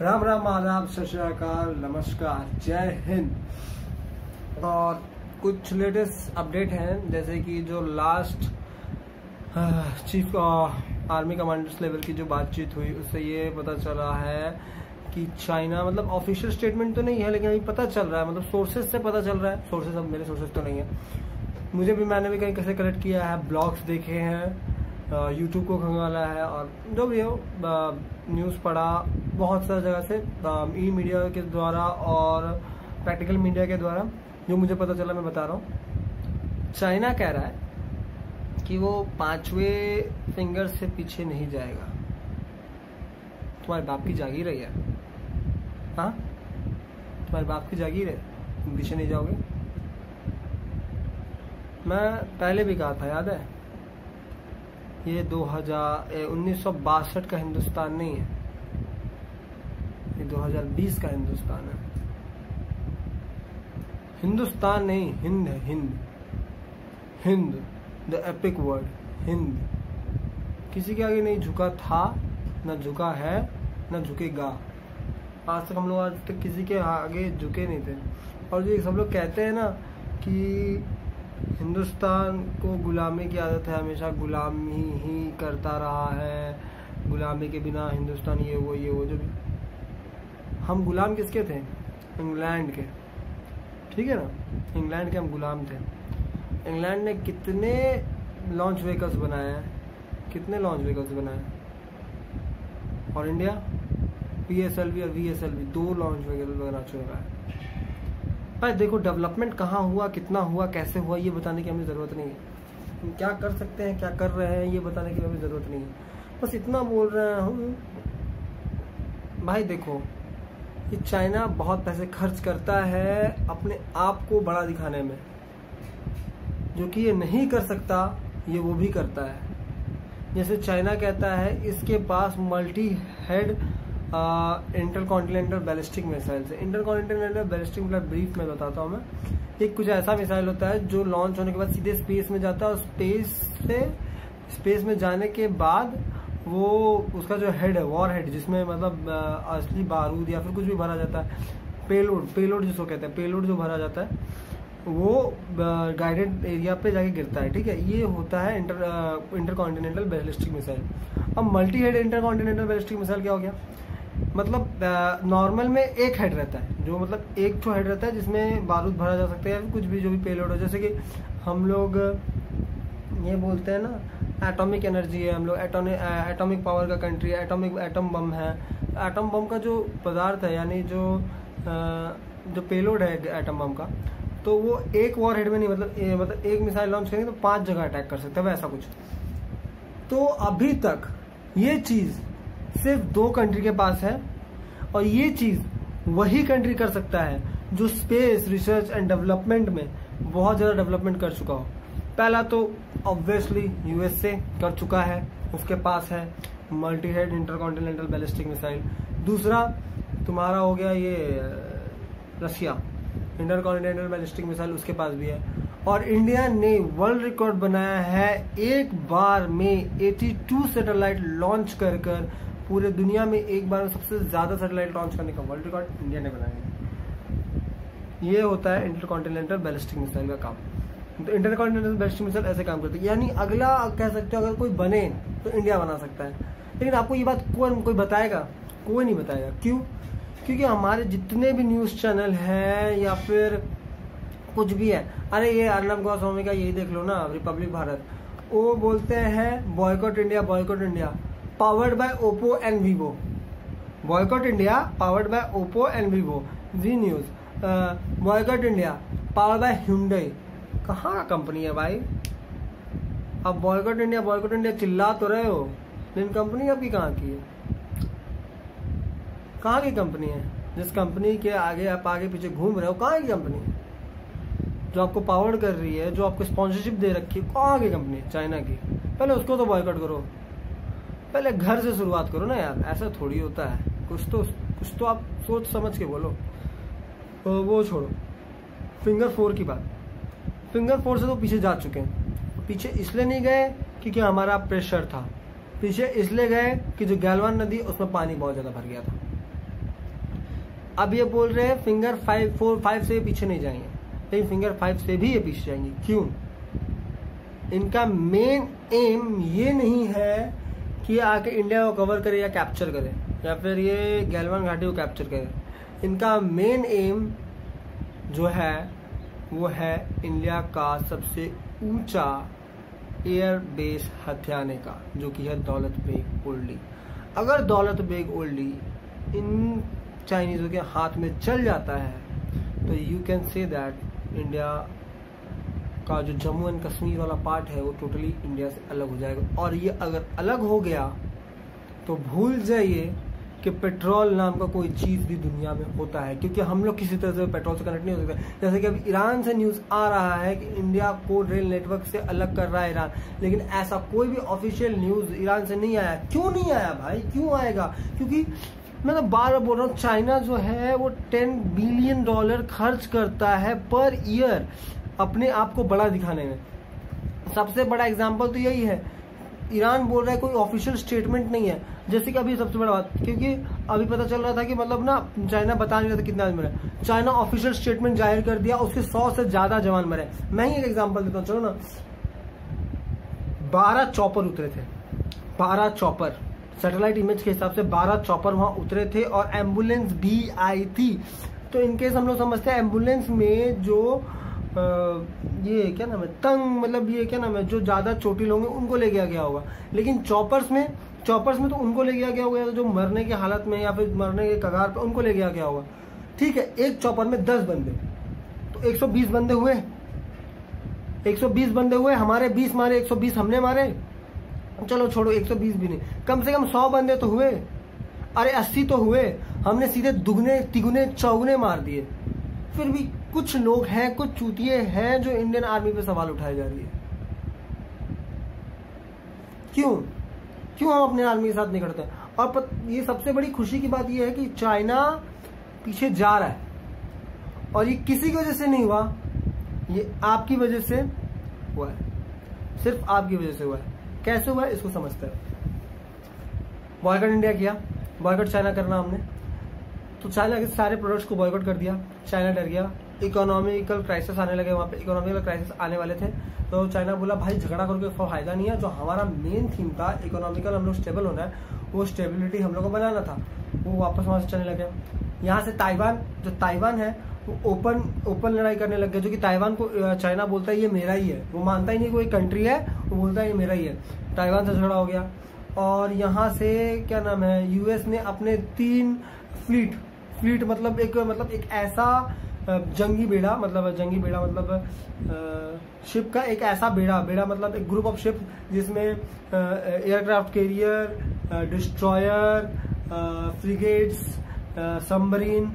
राम राम, आदाब, सत श्री अकाल, नमस्कार, जय हिंद। और कुछ लेटेस्ट अपडेट हैं, जैसे कि जो last chief army commanders level की जो बातचीत हुई, उससे ये पता चला है कि चाइना, मतलब ऑफिशियल स्टेटमेंट तो नहीं है लेकिन अभी पता चल रहा है, मतलब सोर्सेज से पता चल रहा है। सोर्सेज, अब मेरे सोर्सेज तो नहीं है, मैंने भी कहीं कैसे कलेक्ट किया है, ब्लॉग्स देखे हैं, यूट्यूब को खंगाला है, और जो भी हो न्यूज़ पढ़ा बहुत सारी जगह से, ई मीडिया के द्वारा और प्रैक्टिकल मीडिया के द्वारा जो मुझे पता चला मैं बता रहा हूँ। चाइना कह रहा है कि वो 5वें फिंगर से पीछे नहीं जाएगा। तुम्हारे बाप की जागीर है यार, हाँ तुम्हारे बाप की जागीर है, तुम पीछे नहीं जाओगे। मैं पहले भी कहा था, याद है, ये 1962 का हिंदुस्तान नहीं है, ये 2020 का हिंदुस्तान है। हिंदुस्तान नहीं, हिंद है, Hind, Hind, the epic word Hind. किसी के आगे नहीं झुका था, न झुका है, न झुकेगा। आज तक हम लोग आज तक किसी के आगे झुके नहीं थे। और जो सब लोग कहते हैं ना कि हिंदुस्तान को गुलामी की आदत है, हमेशा गुलामी ही करता रहा है, गुलामी के बिना हिंदुस्तान ये वो जो भी। हम गुलाम किसके थे? इंग्लैंड के, ठीक है ना, इंग्लैंड के हम गुलाम थे। इंग्लैंड ने कितने लॉन्च व्हीकल्स बनाए हैं, कितने लॉन्च व्हीकल्स बनाए, और इंडिया PSLV और VSLV 2 लॉन्च व्हीकल बना चुका है। भाई देखो, डेवलपमेंट कहाँ हुआ, कितना हुआ, कैसे हुआ, ये बताने की हमें ज़रूरत नहीं है। हम क्या कर सकते हैं, क्या कर रहे हैं, ये बताने की हमें ज़रूरत नहीं है। बस इतना बोल रहे हैं हम। भाई देखो, ये चाइना बहुत पैसे खर्च करता है अपने आप को बड़ा दिखाने में, जो कि ये नहीं कर सकता, ये वो भी करता है। जैसे चाइना कहता है इसके पास multi head intercontinental ballistic missile है। इंटरकॉन्टिनेंटल बैलिस्टिक मतलब ब्रीफ में बताता हूँ मैं, एक कुछ ऐसा मिसाइल होता है जो लॉन्च होने के बाद सीधे स्पेस में जाता है, और स्पेस में जाने के बाद वो उसका जो हेड है, वॉर हेड, जिसमें मतलब असली बारूद या फिर कुछ भी भरा जाता है, पेलोड जिसको कहते हैं, पेलोड जो भरा जाता है, वो गाइडेड एरिया पे जाके गिरता है, ठीक है। ये होता है इंटरकॉन्टिनेंटल बैलिस्टिक मिसाइल। अब multi head intercontinental ballistic missile क्या हो गया? मतलब नॉर्मल में एक हेड रहता है, जो मतलब एक तो हेड रहता है जिसमें बारूद भरा जा सकता है, कुछ भी जो भी पेलोड हो। जैसे कि हम लोग ये बोलते हैं ना, एटॉमिक एनर्जी है, हम लोग एटॉमिक पावर का कंट्री है, एटम बम है। एटम बम का जो पदार्थ है, यानी जो पेलोड है एटम बम का, तो वो एक वॉर हेड में नहीं, मतलब एक मिसाइल लॉन्च करेंगे तो 5 जगह अटैक कर सकते हैं, वैसा कुछ। तो अभी तक ये चीज सिर्फ 2 कंट्री के पास है, और ये चीज वही कंट्री कर सकता है जो स्पेस रिसर्च एंड डेवलपमेंट में बहुत ज्यादा डेवलपमेंट कर चुका हो। पहला तो ऑब्वियसली USA कर चुका है, उसके पास है multi head intercontinental ballistic missile. दूसरा तुम्हारा हो गया ये रशिया, इंटरकॉन्टिनेंटल बैलिस्टिक मिसाइल उसके पास भी है। और इंडिया ने वर्ल्ड रिकॉर्ड बनाया है, एक बार में 82 सैटेलाइट लॉन्च कर पूरे दुनिया में एक बार में सबसे ज्यादा सैटेलाइट लॉन्च करने का वर्ल्ड रिकॉर्ड इंडिया ने बनाया है। ये होता है इंटरकॉन्टिनेंटल बैलिस्टिक मिसाइल का काम। तो इंटरकॉन्टिनेंटल बैलिस्टिक मिसाइल ऐसे काम करती है, यानी अगला कह सकते हो अगर कोई बने तो इंडिया बना सकता है। लेकिन आपको ये बात कोई बताएगा? कोई नहीं बताएगा। क्यों? क्योंकि हमारे जितने भी न्यूज चैनल हैं या फिर कुछ भी है, अरे ये अर्नब गोस्वामी का यही देख लो ना, रिपब्लिक भारत, वो बोलते हैं boycott India, boycott India, powered by Oppo and Vivo. Boycott India powered by Oppo and Vivo. Zee news, boycott India powered by Hyundai। कहाँ का कंपनी है भाई? अब बॉयकॉट इंडिया चिल्ला तो रहे हो, लेकिन कंपनी आपकी कहाँ की है? कहाँ की कंपनी है? जिस कंपनी के आगे आप आगे पीछे घूम रहे हो, कहाँ की कंपनी है? जो आपको पावर कर रही है, जो आपको स्पॉन्सरशिप दे रखी है, कहाँ की कंपनी है? चाइना की। पहले उसको तो बॉयकॉट करो, पहले घर से शुरुआत करो ना यार, ऐसा थोड़ी होता है। कुछ तो आप सोच समझ के बोलो। तो वो छोड़ो, फिंगर 4 की बात। फिंगर 4 से तो पीछे जा चुके हैं। पीछे इसलिए नहीं गए क्योंकि हमारा प्रेशर था, पीछे इसलिए गए कि जो गैलवान नदी उसमें पानी बहुत ज्यादा भर गया था। अब ये बोल रहे हैं फिंगर 5 से पीछे नहीं जाएंगे, लेकिन फिंगर 5 से भी ये पीछे जाएंगे। क्यों? इनका मेन एम ये नहीं है कि आके इंडिया को कवर करे या कैप्चर करे, या फिर ये गैलवान घाटी को कैप्चर करे। इनका मेन एम जो है वो है इंडिया का सबसे ऊंचा एयर बेस हथियाने का, जो कि है दौलत बेग ओल्डी। अगर दौलत बेग ओल्डी इन चाइनीजों के हाथ में चल जाता है तो you can say that India का जो जम्मू एंड कश्मीर वाला पार्ट है वो टोटली इंडिया से अलग हो जाएगा। और ये अगर अलग हो गया तो भूल जाइए कि पेट्रोल नाम का कोई चीज भी दुनिया में होता है, क्योंकि हम लोग किसी तरह से पेट्रोल से कनेक्ट नहीं हो सकते। जैसे कि अब ईरान से न्यूज आ रहा है कि इंडिया को रेल नेटवर्क से अलग कर रहा है ईरान, लेकिन ऐसा कोई भी ऑफिशियल न्यूज ईरान से नहीं आया। क्यों नहीं आया भाई? क्यों आएगा? क्योंकि मैं तो बार बार बोल रहा हूँ, चाइना जो है वो $10 बिलियन खर्च करता है पर ईयर अपने आप को बड़ा दिखाने में। सबसे बड़ा एग्जाम्पल तो यही है। ईरान बोल रहा है कोई ऑफिशियल स्टेटमेंट नहीं है, जैसे कि अभी सबसे बड़ा बात, क्योंकि अभी पता चल रहा था कि मतलब ना चाइना बता नहीं रहा था कितना आदमी मरे, चाइना ऑफिशियल स्टेटमेंट जाहिर कर दिया, उसके 100 से ज्यादा जवान मरे। मैं ही एक एग्जांपल देता हूँ, चलो ना। 12 चॉपर उतरे थे, 12 चॉपर, सैटेलाइट इमेज के हिसाब से 12 चॉपर वहां उतरे थे, और एम्बुलेंस भी आई थी। तो इनकेस हम लोग समझते हैं एम्बुलेंस में जो ये क्या नाम है, तंग, मतलब ये क्या नाम है, जो ज्यादा चोटिल होंगे उनको ले गया होगा, लेकिन चॉपर्स में तो उनको ले गया होगा जो मरने की हालत में या फिर मरने के कगार पे, उनको ले गया होगा। ठीक है, एक चॉपर में 10 बंदे, तो 120 बंदे हुए, 120 बंदे हुए, हमारे 20 मारे, 120 हमने मारे। चलो छोड़ो, 120 भी नहीं, कम से कम 100 बंदे तो हुए, अरे 80 तो हुए, हमने सीधे दुगने तिगुने चौगुने मार दिए। फिर भी कुछ लोग हैं, कुछ चूतिए हैं जो इंडियन आर्मी पे सवाल उठाए जा रही है। क्यों हम अपने आर्मी के साथ नहीं खड़ते? और ये सबसे बड़ी खुशी की बात ये है कि चाइना पीछे जा रहा है, और ये किसी की वजह से नहीं हुआ, ये आपकी वजह से हुआ है, सिर्फ आपकी वजह से हुआ है। कैसे हुआ है इसको समझते हैं। बॉयकॉट इंडिया किया, बॉयकॉट चाइना करना हमने, तो चाइना के सारे प्रोडक्ट्स को बॉयकॉट कर दिया। चाइना डर गया, इकोनॉमिकल क्राइसिस आने लगे, वहां पे इकोनॉमिकल क्राइसिस आने वाले थे। तो चाइना बोला भाई झगड़ा करके फायदा नहीं है, जो हमारा मेन थीम था इकोनॉमिकल हम लोग स्टेबल होना है, वो स्टेबिलिटी हम लोग को बनाना था, वो वापस वहां से चलने लगे। यहाँ से ताइवान है वो ओपन लड़ाई करने लग गया, जो कि ताइवान को चाइना बोलता है ये मेरा ही है, वो मानता ही नहीं कोई कंट्री है, वो बोलता है ये मेरा ही है। ताइवान से झगड़ा हो गया। और यहाँ से क्या नाम है, यूएस ने अपने 3 फ्लीट मतलब एक ऐसा जंगी बेड़ा मतलब शिप का एक ऐसा बेड़ा मतलब एक ग्रुप ऑफ शिप जिसमें aircraft carrier, destroyer, frigates, submarine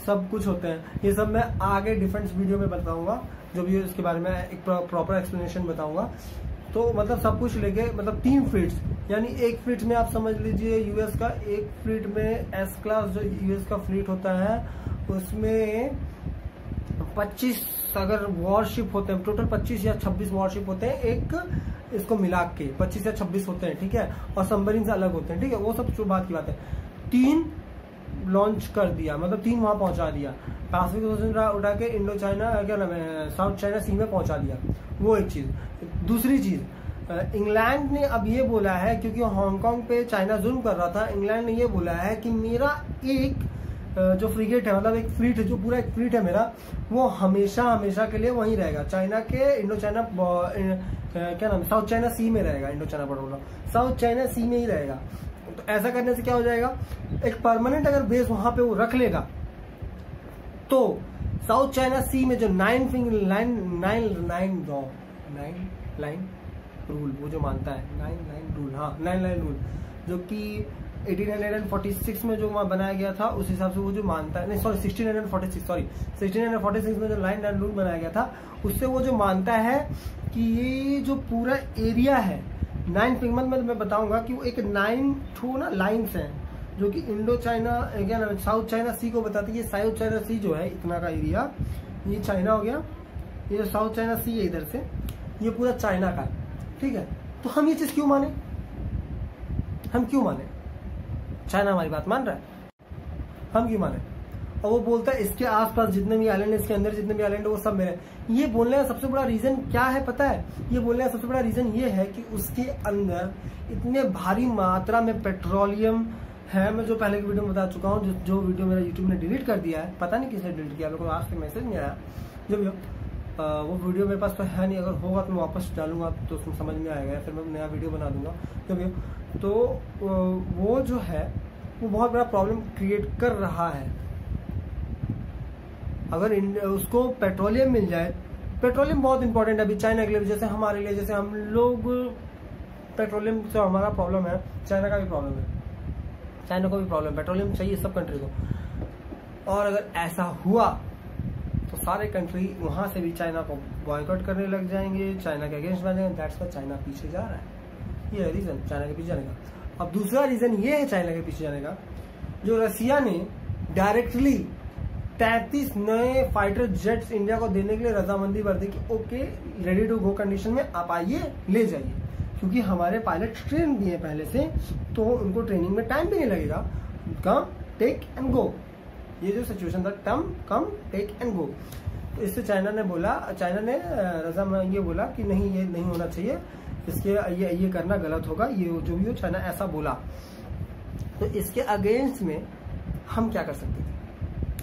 सब कुछ होते हैं। ये सब मैं आगे डिफेंस वीडियो में बताऊंगा, जो भी इसके बारे में एक प्रॉपर एक्सप्लेनेशन बताऊंगा। तो मतलब सब कुछ लेके मतलब 3 फ्लीट्स, यानी एक फ्लीट में आप समझ लीजिए यूएस का, एक फ्लीट में एस क्लास जो यूएस का फ्लीट होता है उसमें 25 अगर वॉरशिप होते हैं, टोटल 25 या 26 वॉरशिप होते हैं, एक इसको मिला के 25 या 26 होते हैं, ठीक है, और सबमरीन से अलग होते हैं, ठीक है, वो सब जो बात की बात है। 3 लॉन्च कर दिया, मतलब 3 वहां पहुंचा दिया, पैसिफिक ओशन उठा के इंडो चाइना क्या नाम है साउथ चाइना सी में पहुंचा दिया, वो एक चीज। दूसरी चीज, इंग्लैंड ने अब ये बोला है, क्योंकि हांगकांग पे चाइना जुल्म कर रहा था, इंग्लैंड ने ये बोला है कि मेरा एक जो फ्रिगेट है, मतलब एक फ्लीट है, जो पूरा एक फ्लीट है मेरा, वो हमेशा के लिए वहीं रहेगा, चाइना के इंडो चाइना क्या नाम है साउथ चाइना सी में रहेगा, Indo China border South China Sea में ही रहेगा। तो ऐसा करने से क्या हो जाएगा, एक परमानेंट अगर बेस वहां पे वो रख लेगा, तो साउथ चाइना सी में जो 9 लाइन रूल वो जो मानता है 9 लाइन रूल, हाँ 9 लाइन रूल, जो कि 1846 में जो वहां बनाया गया था, उस हिसाब से वो जो मानता है, नहीं सॉरी 1646 में जो 9 लाइन रूल बनाया गया था, उससे वो जो मानता है कि ये जो पूरा एरिया है 9 फिंगर में मैं बताऊंगा कि वो एक 9 ठो ना लाइन्स हैं, जो कि इंडो चाइना क्या नाम साउथ चाइना सी को बताती है। ये साउथ चाइना सी जो है इतना का एरिया, ये चाइना हो गया, ये जो साउथ चाइना सी है इधर से, ये पूरा चाइना का, ठीक है। तो हम ये चीज क्यों माने, चाइना हमारी बात मान रहा है, हम क्यों माने? और वो बोलता है इसके आसपास जितने भी आइलैंड है, इसके अंदर जितने भी आइलैंड है वो सब मेरे। ये बोलने का सबसे बड़ा रीजन क्या है पता है? ये बोलने का सबसे बड़ा रीजन ये है कि उसके अंदर इतने भारी मात्रा में पेट्रोलियम है। मैं जो पहले की वीडियो में बता चुका हूँ, जो वीडियो मेरा यूट्यूब ने डिलीट कर दिया है, पता नहीं किसने डिलीट किया, मेरे को आज तक मैसेज नहीं आया। जब वो वीडियो मेरे पास तो है नहीं, अगर होगा तो मैं वापस डालूंगा तो उसमें समझ में आएगा, फिर मैं नया वीडियो बना दूंगा। जब तो वो जो है वो बहुत बड़ा प्रॉब्लम क्रिएट कर रहा है। अगर उसको पेट्रोलियम मिल जाए, पेट्रोलियम बहुत इंपॉर्टेंट है अभी चाइना के लिए, जैसे हमारे लिए, जैसे हम लोग पेट्रोलियम से हमारा प्रॉब्लम है, चाइना का भी प्रॉब्लम है, चाइना को भी प्रॉब्लम, पेट्रोलियम चाहिए सब कंट्री को। और अगर ऐसा हुआ तो सारे कंट्री वहां से भी चाइना को बॉयकॉट करने लग जाएंगे, चाइना के अगेंस्ट बनेंगे। दैट्स व्हाई चाइना पीछे जा रहा है, ये है रीजन चाइना के पीछे जाने का। अब दूसरा रीजन ये है चाइना के पीछे जाने का, जो रसिया ने डायरेक्टली 33 नए फाइटर जेट्स इंडिया को देने के लिए रजामंदी भर दी कि okay ready to go condition में आप आइए, ले जाइए, क्योंकि हमारे पायलट ट्रेन भी है पहले से, तो उनको ट्रेनिंग में टाइम भी नहीं लगेगा। कम टेक एंड गो, ये जो सिचुएशन था, कम टेक एंड गो। तो इससे चाइना ने ये बोला कि नहीं, ये नहीं होना चाहिए, इसके ये करना गलत होगा, ये जो भी हो, चाइना ऐसा बोला। तो इसके अगेंस्ट में हम क्या कर सकते थे?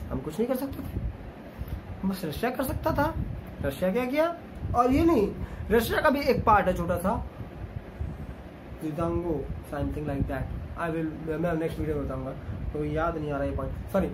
हम कुछ नहीं कर सकते थे, बस रशिया कर सकता था। रशिया क्या किया? और ये नहीं, रशिया का भी एक पार्ट है छोटा सा, जिदांगो समथिंग लाइक दैट, मैं नेक्स्ट वीडियो में बताऊंगा, तो याद नहीं आ रहा ये पॉइंट, सॉरी।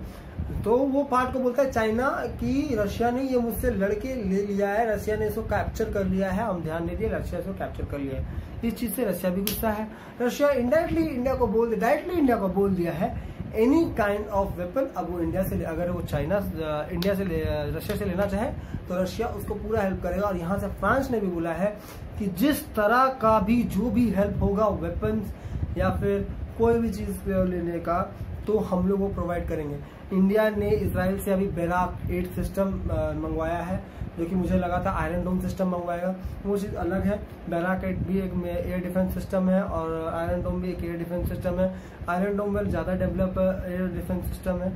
तो वो पार्ट को बोलता है चाइना की रशिया ने ये मुझसे लड़के ले लिया है, रशिया ने इसको कैप्चर कर लिया है, हम ध्यान नहीं दिए, रशिया इसको कैप्चर कर लिया है। इस चीज से रशिया भी गुस्सा है। रशिया डायरेक्टली इंडिया को बोल दिया है एनी काइंड ऑफ वेपन। अब वो इंडिया से, अगर वो रशिया से लेना चाहे तो रशिया उसको पूरा हेल्प करेगा। और यहाँ से फ्रांस ने भी बोला है कि जिस तरह का भी जो भी हेल्प होगा, वेपन्स या फिर कोई भी चीज लेने का, तो हम लोग वो प्रोवाइड करेंगे। इंडिया ने इजराइल से अभी बैराक 8 सिस्टम मंगवाया है, जो कि मुझे लगा था आयरन डोम सिस्टम मंगवाएगा, वो चीज अलग है। बैराक 8 भी एक एयर डिफेंस सिस्टम है और आयरन डोम भी एक एयर डिफेंस सिस्टम है। आयरन डोम वेल ज्यादा डेवलप एयर डिफेंस सिस्टम है,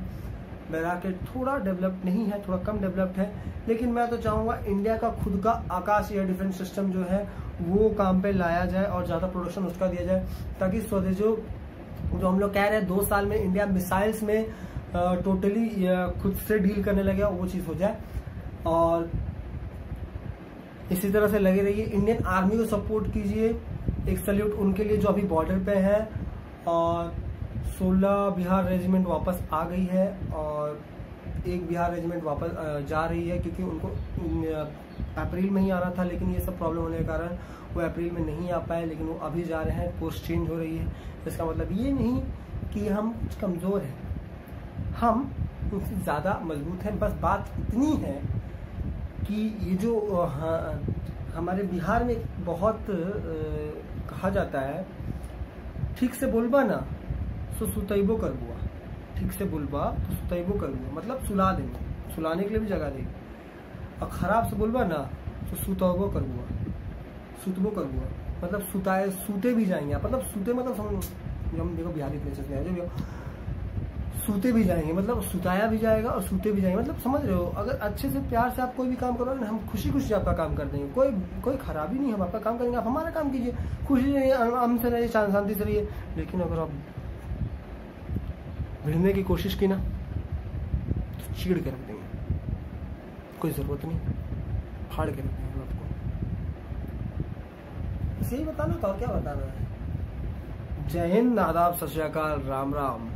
बैराक 8 थोड़ा डेवलप नहीं है, थोड़ा कम डेवलप्ड है। लेकिन मैं तो चाहूंगा इंडिया का खुद का आकाश एयर डिफेंस सिस्टम जो है वो काम पे लाया जाए और ज्यादा प्रोडक्शन उसका दिया जाए, ताकि स्वदेश जो हम लोग कह रहे हैं 2 साल में इंडिया मिसाइल्स में टोटली खुद से डील करने लगे, वो चीज हो जाए। और इसी तरह से लगे रहिए, इंडियन आर्मी को सपोर्ट कीजिए, एक सल्यूट उनके लिए जो अभी बॉर्डर पे है। और 16 बिहार रेजिमेंट वापस आ गई है और एक बिहार रेजिमेंट वापस जा रही है, क्योंकि उनको अप्रैल में ही आना था, लेकिन ये सब प्रॉब्लम होने के कारण वो अप्रैल में नहीं आ पाए, लेकिन वो अभी जा रहे हैं, पोस्ट चेंज हो रही है। इसका मतलब ये नहीं कि हम कुछ कमजोर हैं, हम उनसे ज्यादा मजबूत हैं। बस बात इतनी है कि ये जो हमारे बिहार में बहुत कहा जाता है, ठीक से बोलबा ना तो सुतैबो कर बुआ, ठीक से बोलबा तो सुतैबो कर बुआ, मतलब सुला देंगे, सुलाने के लिए भी जगह देंगे। और खराब से बोलबा ना तो सुतैबो कर बुआ, सुतबो कर बुआ, मतलब सूते भी जाएंगे, मतलब सूते मतलब हम देखो बिहारी प्लेसेस में है जो सूते भी जाएंगे, मतलब सुताया भी जाएगा और सूते भी जाएंगे, मतलब समझ रहे हो। अगर अच्छे से प्यार से आप कोई भी काम करोगे ना, हम खुशी खुशी आपका काम कर देंगे, कोई खराबी नहीं, हम आपका काम करेंगे, आप हमारा काम कीजिए, खुशी रहिए, हमसे रहिए, शांति से रहिए। लेकिन अगर आप भिड़ने की कोशिश की ना तो चीड़ के रख देंगे, कोई जरूरत नहीं, फाड़ के रख देंगे आपको। यही बताना था और क्या बताना है। जय हिंद, आदाब, सत श्री अकाल, राम राम।